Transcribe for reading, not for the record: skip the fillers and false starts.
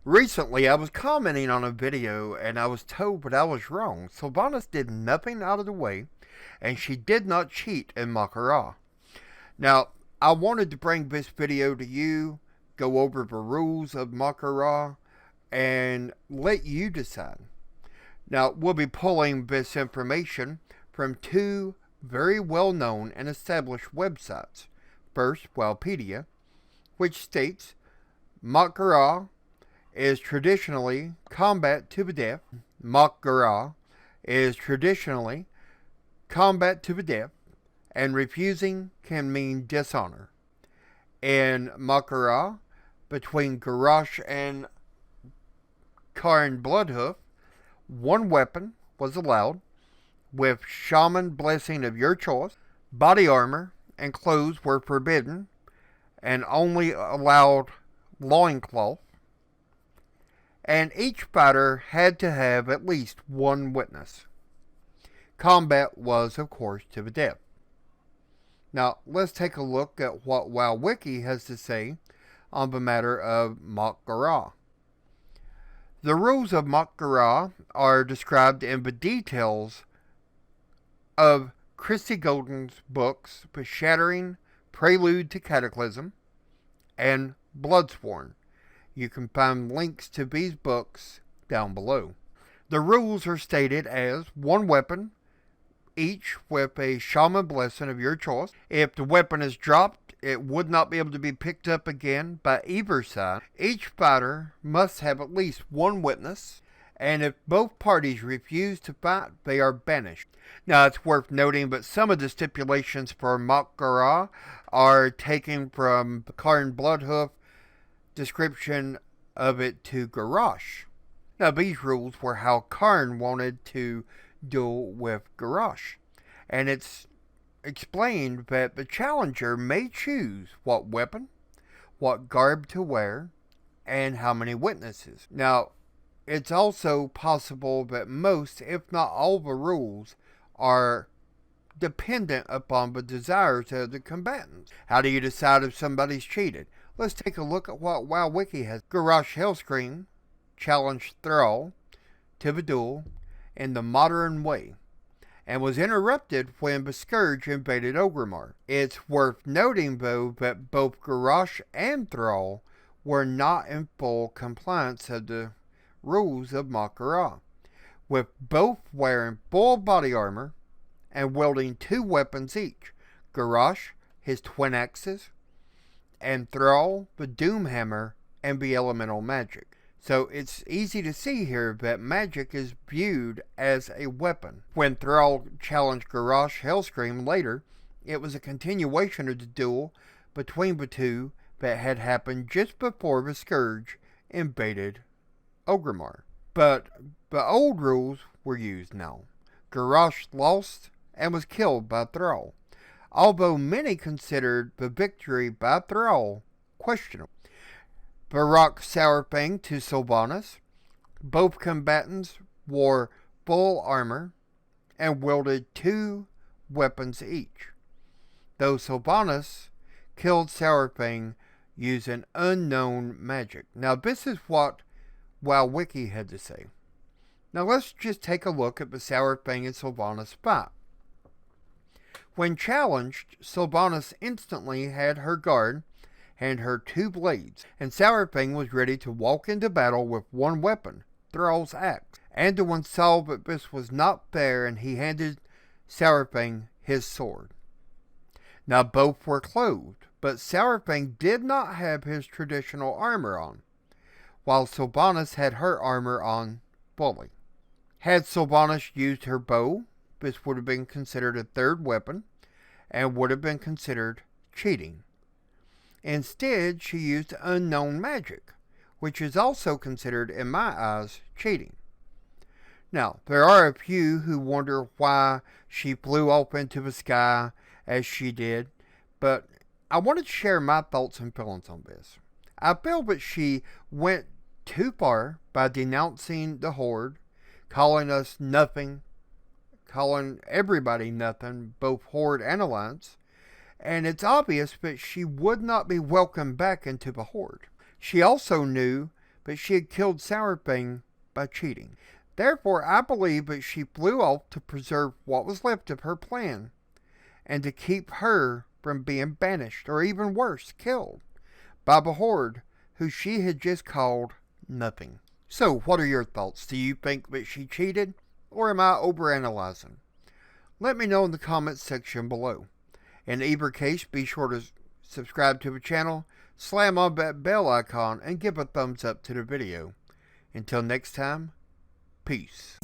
Recently, I was commenting on a video and I was told that I was wrong. Sylvanas did nothing out of the way and she did not cheat in Makara. Now, I wanted to bring this video to you, go over the rules of Makara, and let you decide. Now, we'll be pulling this information from two very well known and established websites. First, Wikipedia, which states Makara is traditionally combat to the death. Makara is traditionally combat to the death, and refusing can mean dishonor. In Makara, between Garrosh and Karn Bloodhoof, one weapon was allowed, with shaman blessing of your choice. Body armor and clothes were forbidden, and only allowed loincloth. And each fighter had to have at least one witness. Combat was, of course, to the death. Now, let's take a look at what WoWWiki has to say on the matter of Makara. The rules of Makara are described in the details of Christy Golden's books, The Shattering, Prelude to Cataclysm, and Bloodsworn. You can find links to these books down below. The rules are stated as one weapon, each with a shaman blessing of your choice. If the weapon is dropped, it would not be able to be picked up again by either side. Each fighter must have at least one witness, and if both parties refuse to fight, they are banished. Now, it's worth noting that some of the stipulations for Makara are taken from the Karn Bloodhoof description of it to Garrosh. Now, these rules were how Karn wanted to duel with Garrosh, and it's explained that the challenger may choose what weapon, what garb to wear, and how many witnesses. Now, it's also possible that most, if not all, the rules are dependent upon the desires of the combatants. How do you decide if somebody's cheated? Let's take a look at what WoWWiki has. Garrosh Hellscream challenged Thrall to the duel in the modern way, and was interrupted when the Scourge invaded Orgrimmar. It's worth noting, though, that both Garrosh and Thrall were not in full compliance of the rules of Makara, with both wearing full body armor and wielding two weapons each. Garrosh, his twin axes, and Thrall, the Doomhammer, and the elemental magic. So it's easy to see here that magic is viewed as a weapon. When Thrall challenged Garrosh Hellscream later, it was a continuation of the duel between the two that had happened just before the Scourge invaded Orgrimmar. But the old rules were used now. Garrosh lost and was killed by Thrall, although many considered the victory by Thrall questionable. Varrock Sourfang to Sylvanas. Both combatants wore full armor and wielded two weapons each, though Sylvanas killed Sourfang using unknown magic. Now, this is what WoWWiki had to say. Now, let's just take a look at the Sourfang and Sylvanas fight. When challenged, Sylvanas instantly had her guard and her two blades, and Sourfang was ready to walk into battle with one weapon, Thrall's axe. Anduin saw that this was not fair, and he handed Sourfang his sword. Now, both were clothed, but Sourfang did not have his traditional armor on, while Sylvanas had her armor on fully. Had Sylvanas used her bow, this would have been considered a third weapon and would have been considered cheating. Instead, she used unknown magic, which is also considered, in my eyes, cheating. Now, there are a few who wonder why she flew off into the sky as she did, but I wanted to share my thoughts and feelings on this. I feel that she went too far by denouncing the Horde, calling us nothing, calling everybody nothing, both Horde and Alliance, and it's obvious that she would not be welcomed back into the Horde. She also knew but she had killed Sourfang by cheating. Therefore, I believe that she flew off to preserve what was left of her plan, and to keep her from being banished, or even worse, killed, by the Horde, who she had just called nothing. So, what are your thoughts? Do you think that she cheated, or am I overanalyzing? Let me know in the comments section below. In either case, be sure to subscribe to the channel, slam on that bell icon, and give a thumbs up to the video. Until next time, peace.